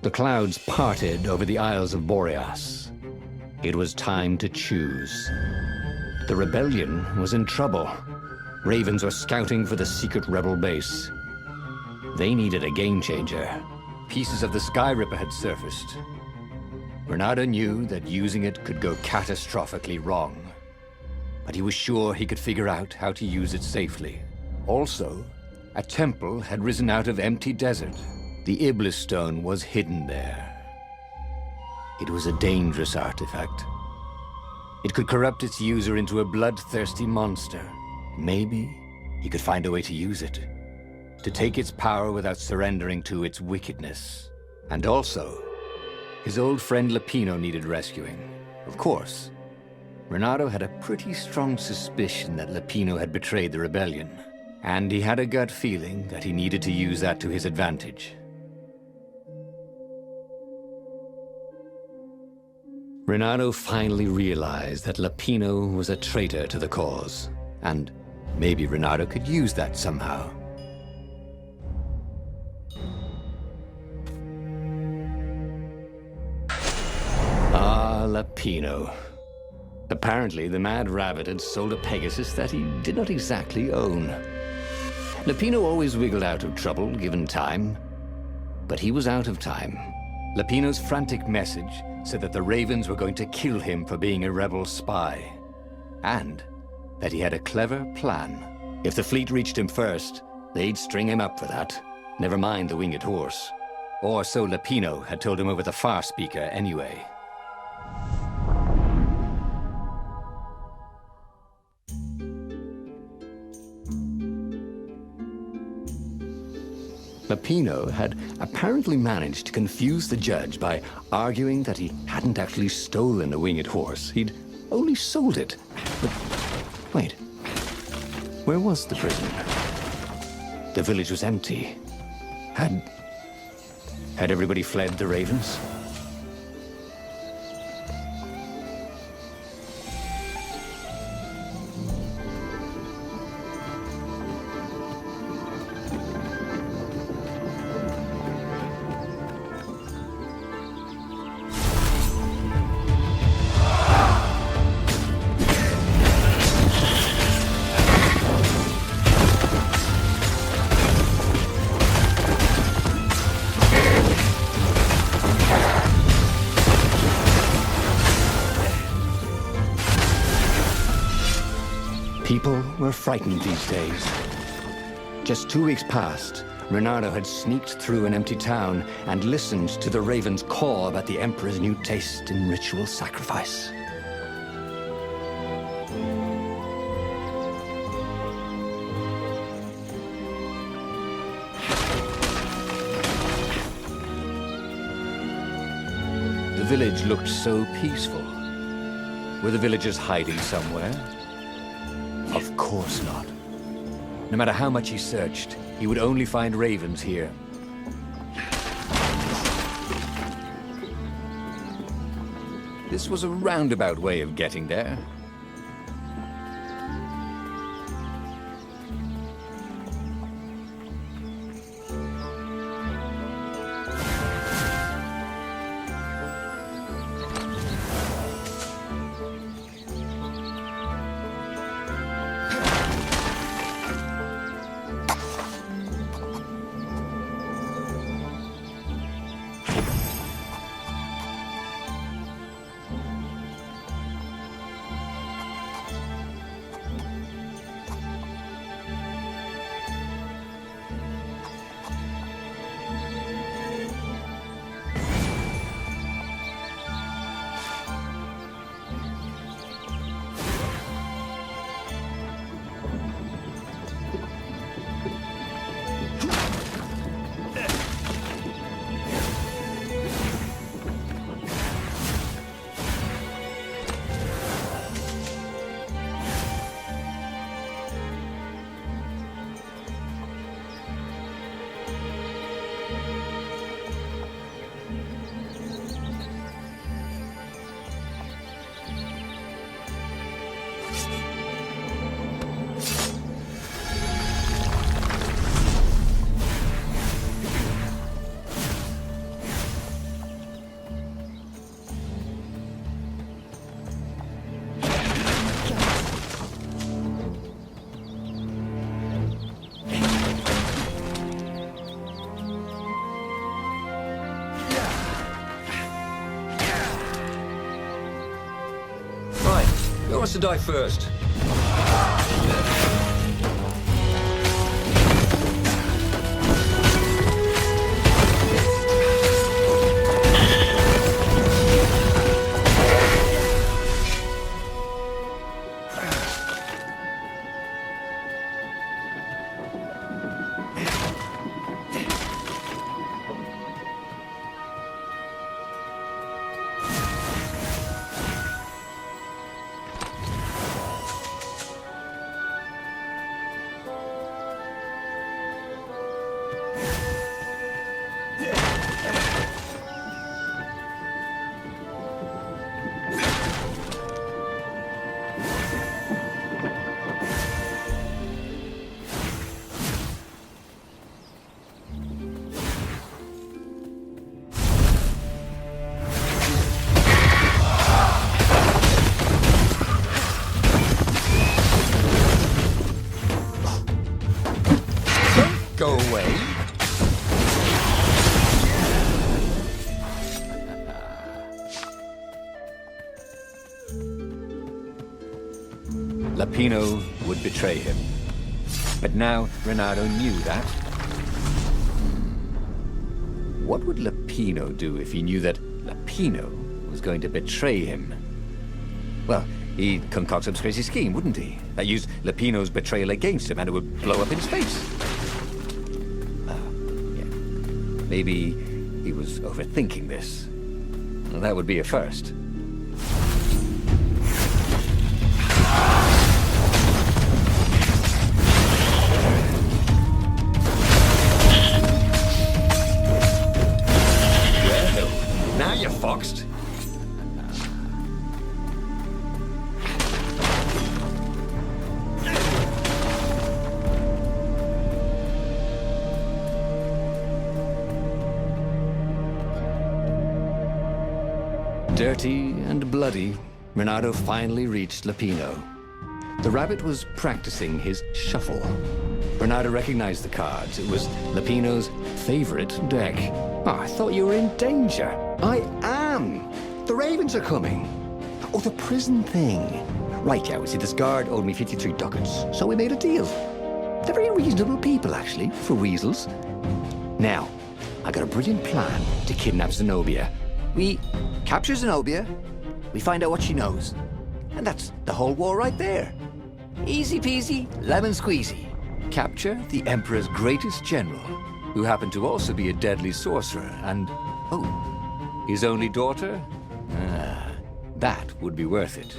The clouds parted over the Isles of Boreas. It was time to choose. The rebellion was in trouble. Ravens were scouting for the secret rebel base. They needed a game changer. Pieces of the Sky Ripper had surfaced. Reynardo knew that using it could go catastrophically wrong, but he was sure he could figure out how to use it safely. Also, a temple had risen out of empty desert. The Iblis stone was hidden there. It was a dangerous artifact. It could corrupt its user into a bloodthirsty monster. Maybe he could find a way to use it, to take its power without surrendering to its wickedness. And also, his old friend Lapino needed rescuing. Of course, Reynardo had a pretty strong suspicion that Lapino had betrayed the rebellion, and he had a gut feeling that he needed to use that to his advantage. Reynardo finally realized that Lapino was a traitor to the cause, and maybe Reynardo could use that somehow. Ah, Lapino. Apparently, the Mad Rabbit had sold a Pegasus that he did not exactly own. Lapino always wiggled out of trouble, given time. But he was out of time. Lapino's frantic message said that the Ravens were going to kill him for being a rebel spy. And that he had a clever plan. If the fleet reached him first, they'd string him up for that. Never mind the winged horse. Or so Lapino had told him over the far speaker anyway. Lapino had apparently managed to confuse the judge by arguing that he hadn't actually stolen a winged horse. He'd only sold it. But wait, where was the prisoner? The village was empty. Had everybody fled the Ravens? People were frightened these days. Just 2 weeks past, Reynardo had sneaked through an empty town and listened to the Ravens caw about the Emperor's new taste in ritual sacrifice. The village looked so peaceful. Were the villagers hiding somewhere? Of course not. No matter how much he searched, he would only find Ravens here. This was a roundabout way of getting there. Who wants to die first? Go away. Lapino would betray him. But now Reynardo knew that. What would Lapino do if he knew that Lapino was going to betray him? Well, he'd concoct some crazy scheme, wouldn't he? That used Lapino's betrayal against him and it would blow up in space. Maybe he was overthinking this. Well, that would be a first. Well, now you're foxed. Dirty and bloody, Reynardo finally reached Lapino. The rabbit was practicing his shuffle. Reynardo recognized the cards. It was Lapino's favorite deck. Oh, I thought you were in danger. I am. The ravens are coming. Oh, the prison thing. Right, yeah, see, this guard owed me 53 ducats, so we made a deal. They're very reasonable people, actually, for weasels. Now, I got a brilliant plan to kidnap Zenobia. We capture Zenobia, we find out what she knows, and that's the whole war right there. Easy peasy, lemon squeezy. Capture the Emperor's greatest general, who happened to also be a deadly sorcerer, and, oh, his only daughter? That would be worth it.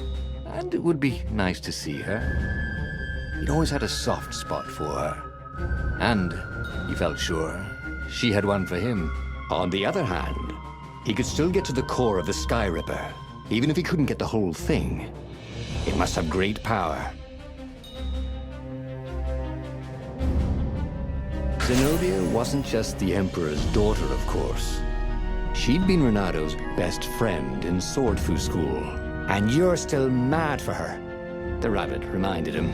And it would be nice to see her. He'd always had a soft spot for her. And he felt sure she had one for him. On the other hand, he could still get to the core of the Sky Ripper, even if he couldn't get the whole thing. It must have great power. Zenobia wasn't just the Emperor's daughter, of course. She'd been Reynardo's best friend in Sword Fu school. And you're still mad for her, the rabbit reminded him.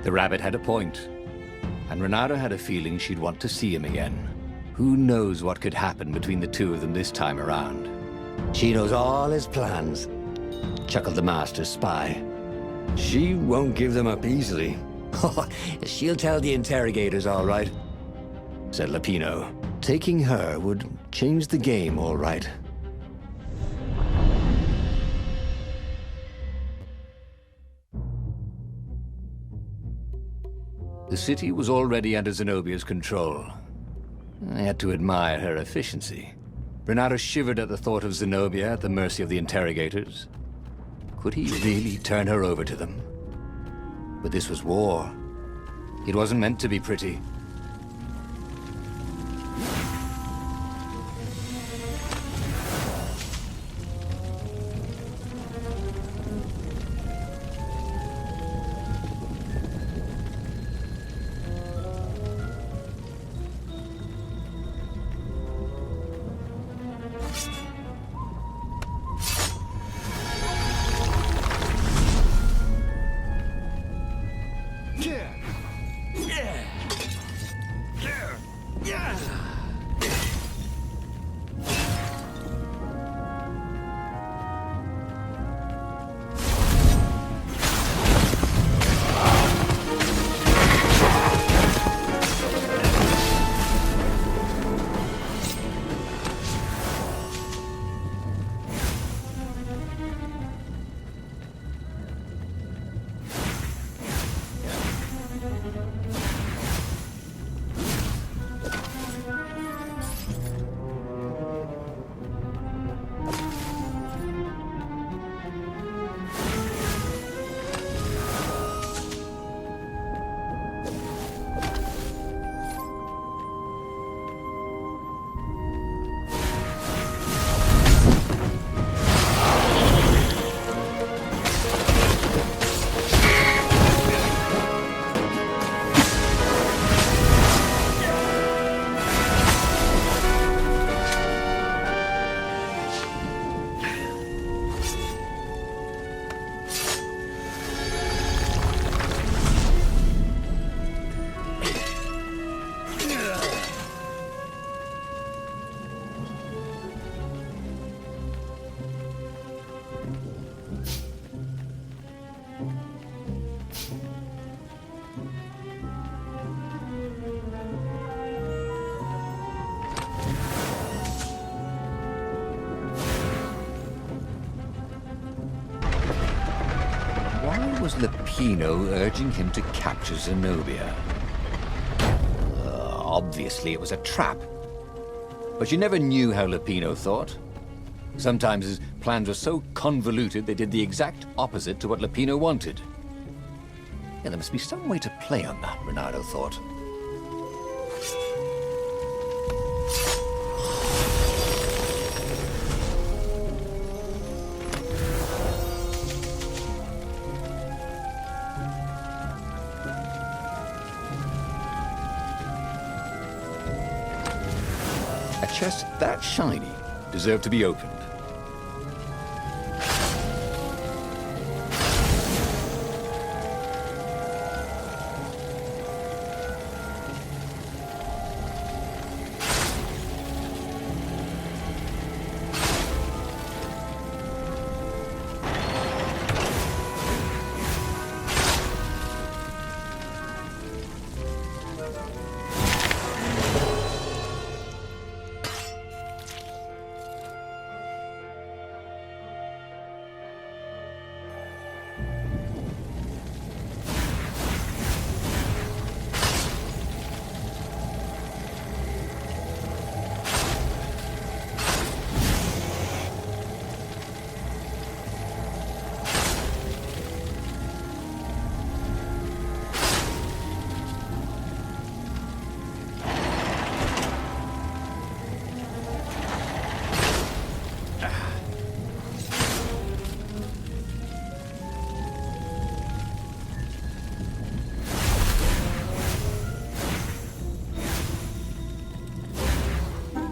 The rabbit had a point, and Reynardo had a feeling she'd want to see him again. Who knows what could happen between the two of them this time around? She knows all his plans, chuckled the master spy. She won't give them up easily. She'll tell the interrogators, all right, said Lapino. Taking her would change the game, all right. The city was already under Zenobia's control. I had to admire her efficiency. Reynardo shivered at the thought of Zenobia at the mercy of the interrogators. Could he really turn her over to them? But this was war. It wasn't meant to be pretty. Why was Lupino urging him to capture Zenobia? Obviously, it was a trap. But you never knew how Lupino thought. Sometimes his plans were so convoluted they did the exact opposite to what Lupino wanted. Yeah, there must be some way to play on that, Reynardo thought. A chest that shiny deserved to be opened.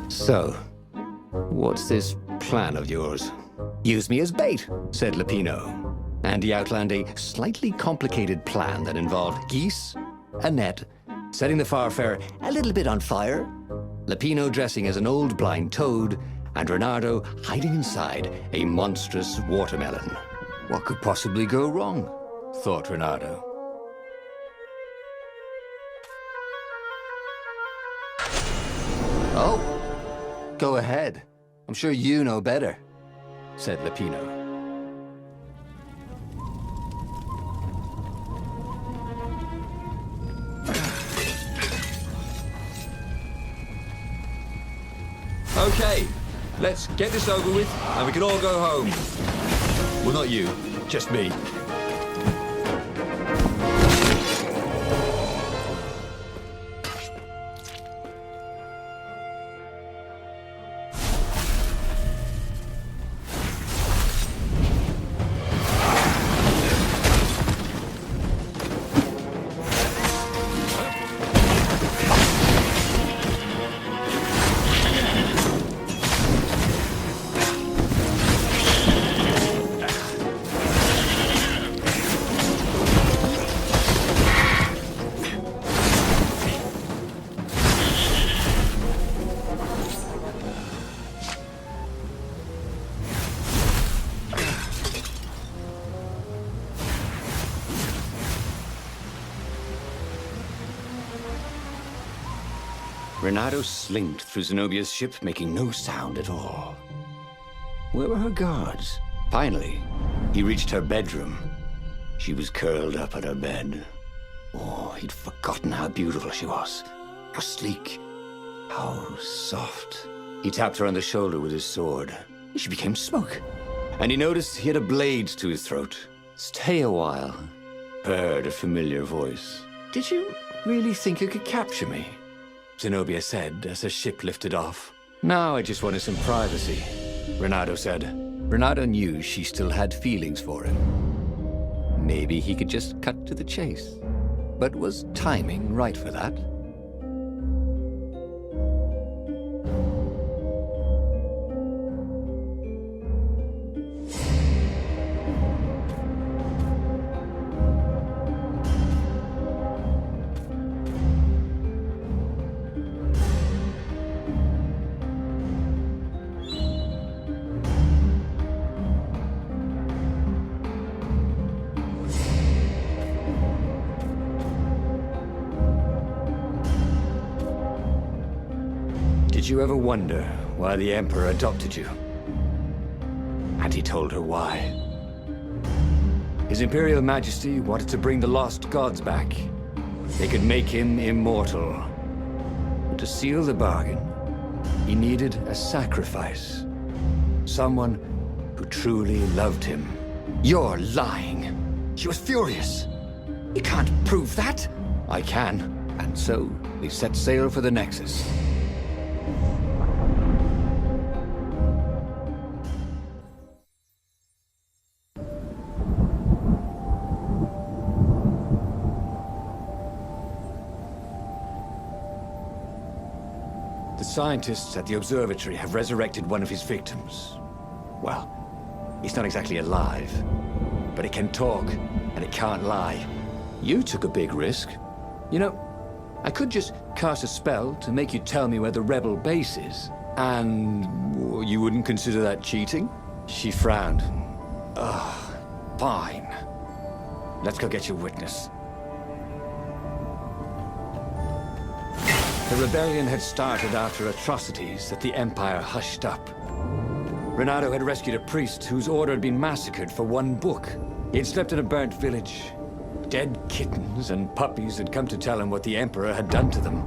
So, what's this plan of yours? Use me as bait, said Lupino. And he outlined a slightly complicated plan that involved geese, a net, setting the Farfarer a little bit on fire, Lupino dressing as an old blind toad, and Reynardo hiding inside a monstrous watermelon. What could possibly go wrong? Thought Reynardo. Oh, go ahead. I'm sure you know better, said Lupino. Okay, let's get this over with and we can all go home. Well, not you, just me. Reynardo slinked through Zenobia's ship, making no sound at all. Where were her guards? Finally, he reached her bedroom. She was curled up on her bed. Oh, he'd forgotten how beautiful she was. How sleek. How soft. He tapped her on the shoulder with his sword. She became smoke. And he noticed he had a blade to his throat. Stay a while, purred a familiar voice. Did you really think you could capture me? Zenobia said as her ship lifted off. Now I just wanted some privacy, Reynardo said. Reynardo knew she still had feelings for him. Maybe he could just cut to the chase. But was timing right for that? Did you ever wonder why the Emperor adopted you? And he told her why. His Imperial Majesty wanted to bring the lost gods back. They could make him immortal. But to seal the bargain, he needed a sacrifice. Someone who truly loved him. You're lying. She was furious. You can't prove that. I can. And so, they set sail for the Nexus. The scientists at the observatory have resurrected one of his victims. Well, he's not exactly alive, but it can talk, and it can't lie. You took a big risk. You know, I could just cast a spell to make you tell me where the rebel base is. And you wouldn't consider that cheating? She frowned. Ugh, fine. Let's go get your witness. The rebellion had started after atrocities that the Empire hushed up. Reynardo had rescued a priest whose order had been massacred for one book. He had slept in a burnt village. Dead kittens and puppies had come to tell him what the Emperor had done to them.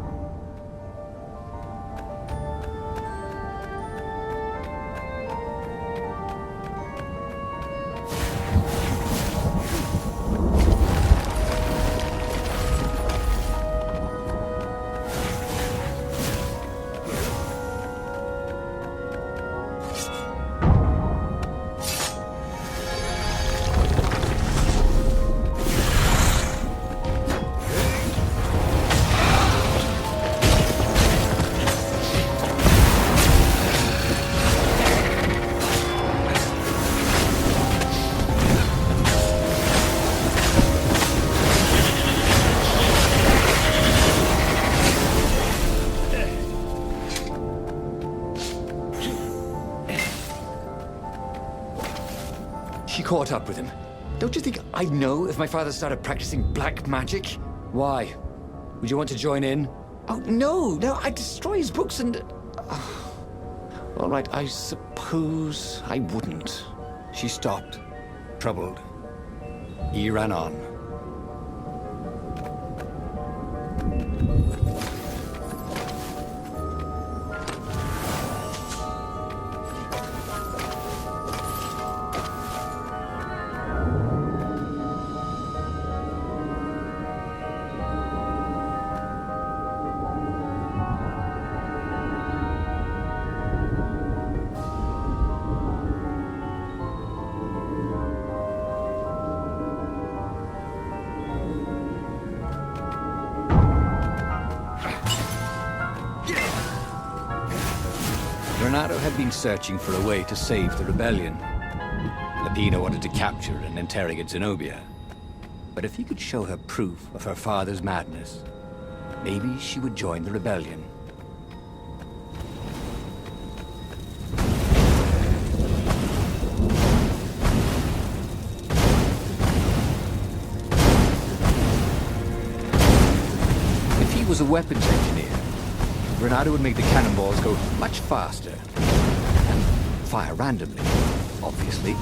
She caught up with him. Don't you think I'd know if my father started practicing black magic? Why? Would you want to join in? Oh, no, I'd destroy his books and... All right, I suppose I wouldn't. She stopped, troubled. He ran on. Reynardo had been searching for a way to save the rebellion. Lapina wanted to capture and interrogate Zenobia. But if he could show her proof of her father's madness, maybe she would join the rebellion. If he was a weapons engineer, Reynardo would make the cannonballs go much faster. And fire randomly, obviously.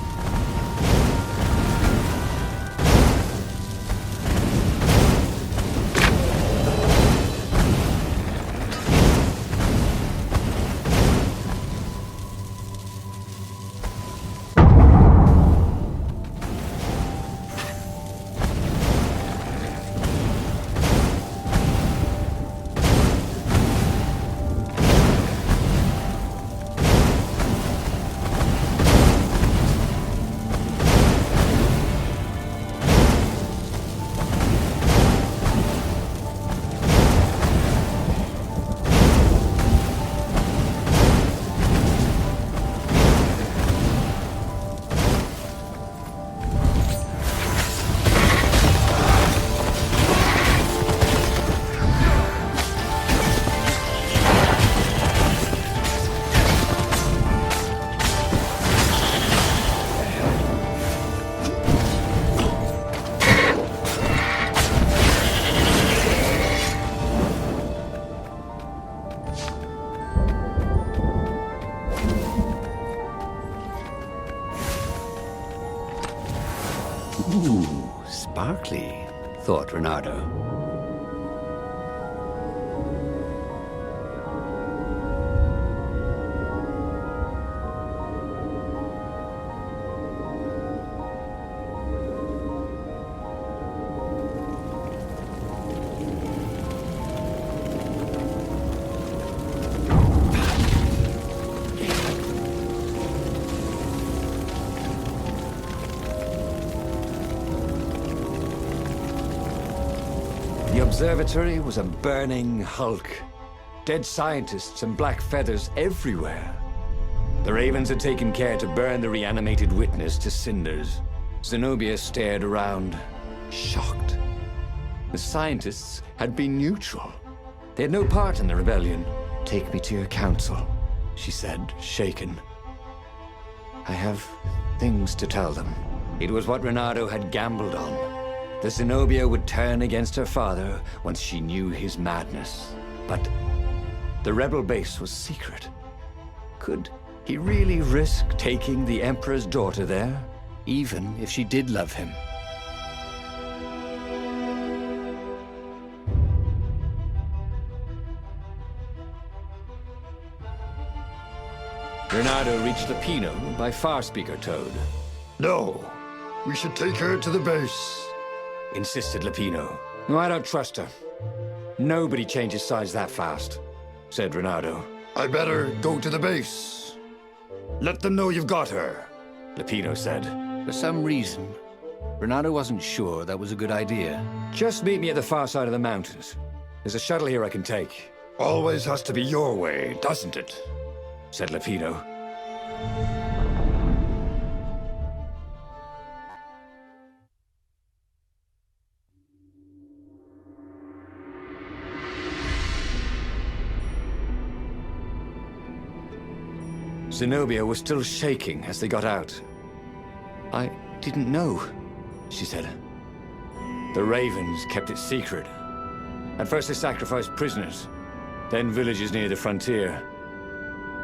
Ooh, sparkly, thought Reynardo. The observatory was a burning hulk. Dead scientists and black feathers everywhere. The Ravens had taken care to burn the reanimated witness to cinders. Zenobia stared around, shocked. The scientists had been neutral. They had no part in the rebellion. "Take me to your council," she said, shaken. "I have things to tell them." It was what Reynardo had gambled on. The Zenobia would turn against her father once she knew his madness. But the rebel base was secret. Could he really risk taking the Emperor's daughter there, even if she did love him? Reynardo reached Lupino by Farspeaker Toad. No, we should take her to the base. Insisted Lupino. "No, I don't trust her. Nobody changes sides that fast," said Reynardo. I better go to the base. Let them know you've got her. Lupino said. For some reason, Reynardo wasn't sure that was a good idea. "Just meet me at the far side of the mountains. There's a shuttle here I can take," Always has to be your way, doesn't it? said Lupino. Zenobia was still shaking as they got out. "I didn't know," she said. "The Ravens kept it secret. At first they sacrificed prisoners, then villages near the frontier,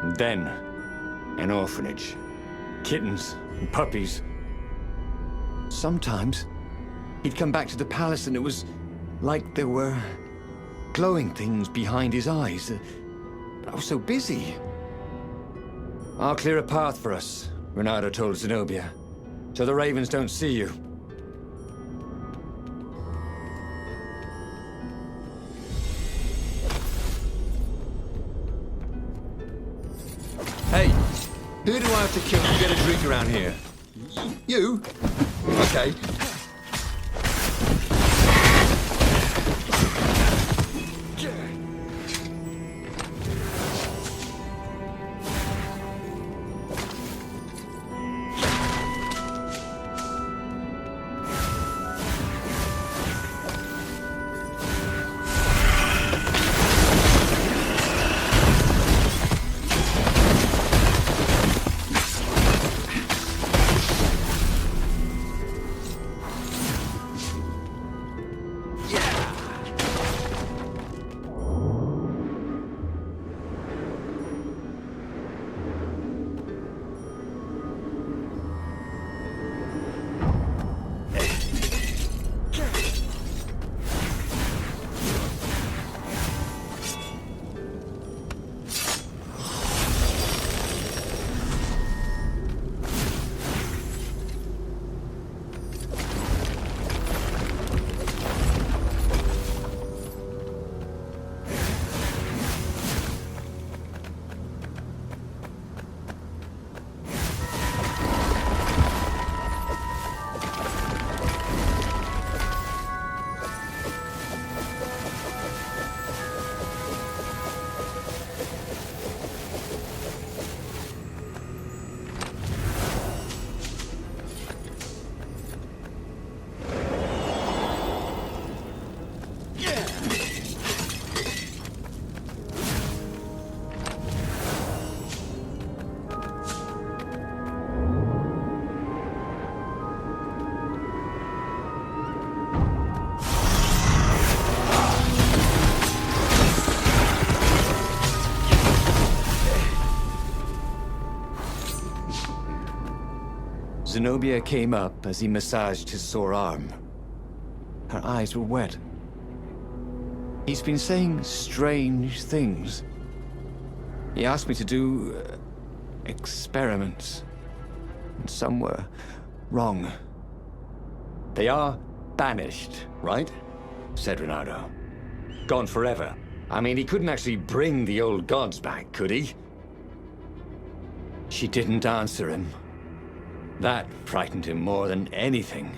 and then an orphanage. Kittens and puppies. Sometimes he'd come back to the palace and it was like there were glowing things behind his eyes. But I was so busy." "I'll clear a path for us," Reynardo told Zenobia, "so the Ravens don't see you." Hey, who do I have to kill to get a drink around here? You? Okay. Zenobia came up as he massaged his sore arm. Her eyes were wet. He's been saying strange things. He asked me to do experiments. And some were wrong. They are banished, right? Said Reynardo. Gone forever. I mean, he couldn't actually bring the old gods back, could he? She didn't answer him. That frightened him more than anything.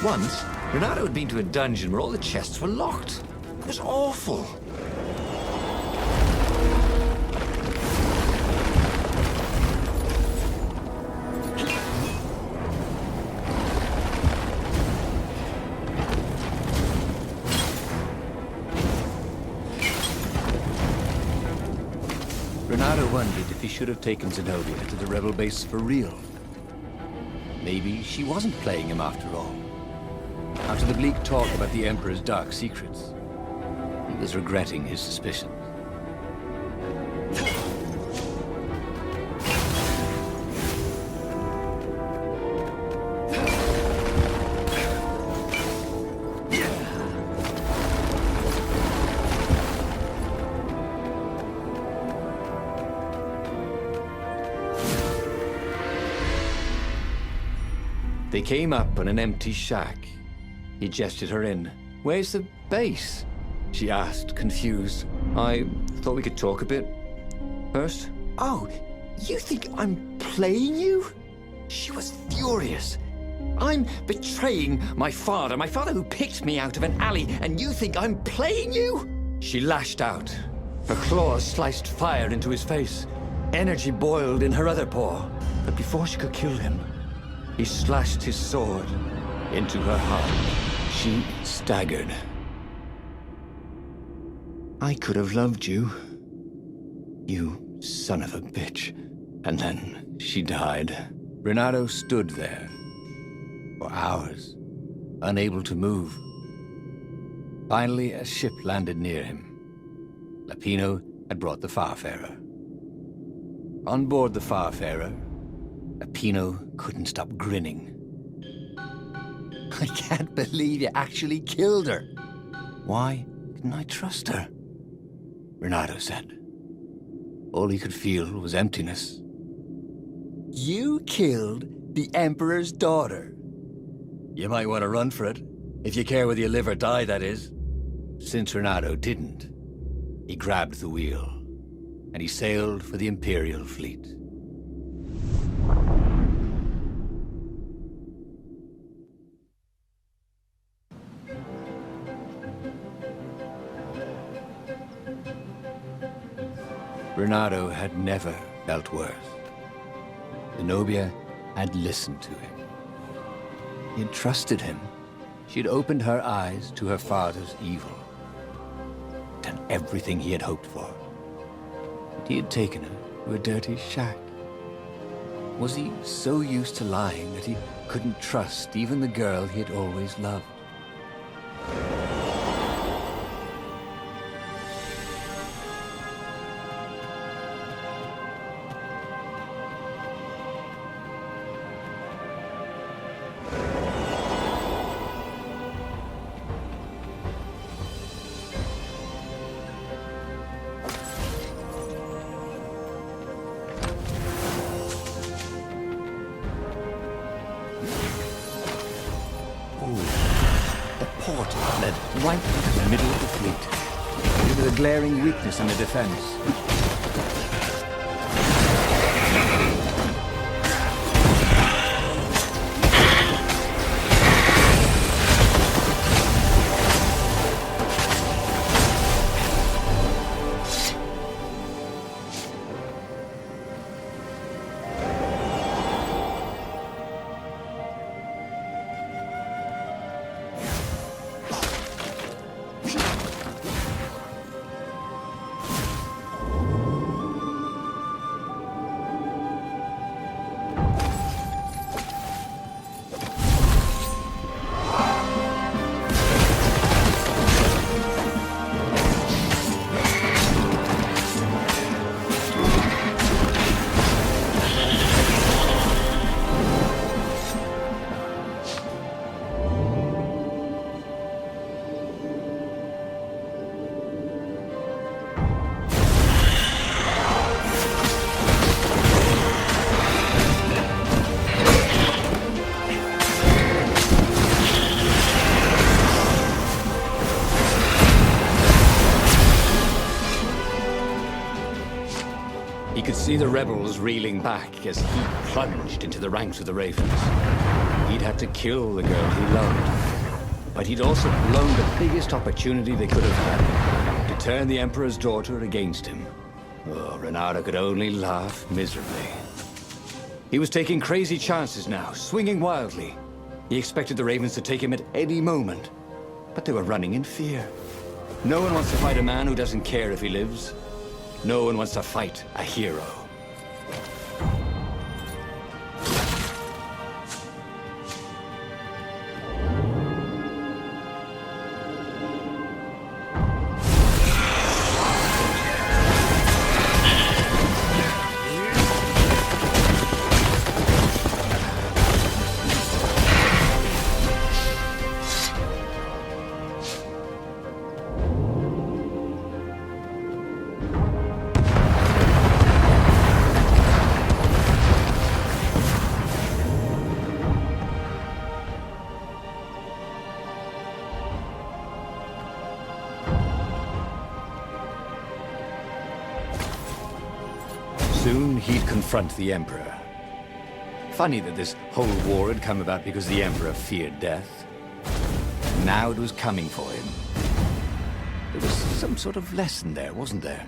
Once, Reynardo had been to a dungeon where all the chests were locked. It was awful. Reynardo wondered should have taken Zenobia to the rebel base for real. Maybe she wasn't playing him after all. After the bleak talk about the Emperor's dark secrets, he was regretting his suspicions. They came up on an empty shack. He gestured her in. "Where's the base?" she asked, confused. "I thought we could talk a bit first." Oh, you think I'm playing you? She was furious. I'm betraying my father who picked me out of an alley, and you think I'm playing you? She lashed out. Her claws sliced fire into his face. Energy boiled in her other paw. But before she could kill him, he slashed his sword into her heart. She staggered. "I could have loved you, you son of a bitch." And then she died. Reynardo stood there for hours, unable to move. Finally, a ship landed near him. Lapino had brought the Farfarer. On board the Farfarer, Lapino couldn't stop grinning. "I can't believe you actually killed her. Why didn't I trust her?" Reynardo said. All he could feel was emptiness. "You killed the Emperor's daughter. You might want to run for it, if you care whether you live or die, that is." Since Reynardo didn't, he grabbed the wheel, and he sailed for the Imperial fleet. Reynardo had never felt worse. Zenobia had listened to him. He had trusted him. She had opened her eyes to her father's evil. Done everything he had hoped for. But he had taken her to a dirty shack. Was he so used to lying that he couldn't trust even the girl he had always loved? Led right into the middle of the fleet, due to the glaring weakness in the defense. He could see the rebels reeling back as he plunged into the ranks of the Ravens. He'd had to kill the girl he loved, but he'd also blown the biggest opportunity they could have had to turn the Emperor's daughter against him. Oh, Reynardo could only laugh miserably. He was taking crazy chances now, swinging wildly. He expected the Ravens to take him at any moment, but they were running in fear. No one wants to fight a man who doesn't care if he lives. No one wants to fight a hero. confront the Emperor. Funny that this whole war had come about because the Emperor feared death. Now it was coming for him. There was some sort of lesson there, wasn't there?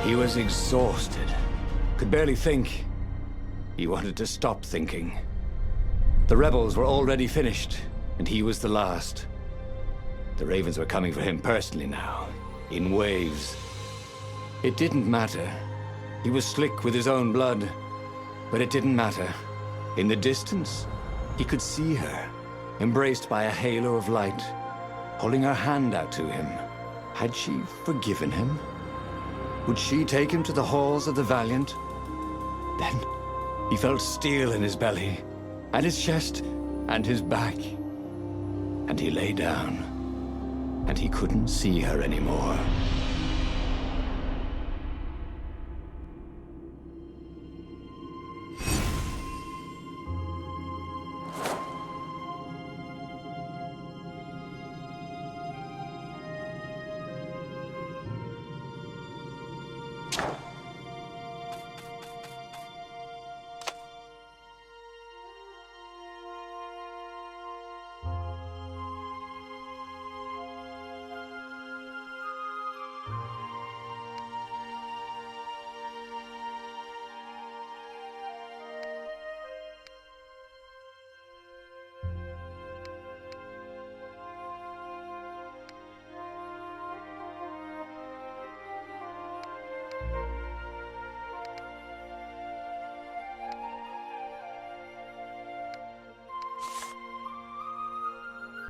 He was exhausted. Could barely think. He wanted to stop thinking. The rebels were already finished, and he was the last. The Ravens were coming for him personally now, in waves. It didn't matter. He was slick with his own blood, but it didn't matter. In the distance, he could see her, embraced by a halo of light, holding her hand out to him. Had she forgiven him? Would she take him to the halls of the Valiant? Then he felt steel in his belly, and his chest, and his back. And he lay down, and he couldn't see her anymore.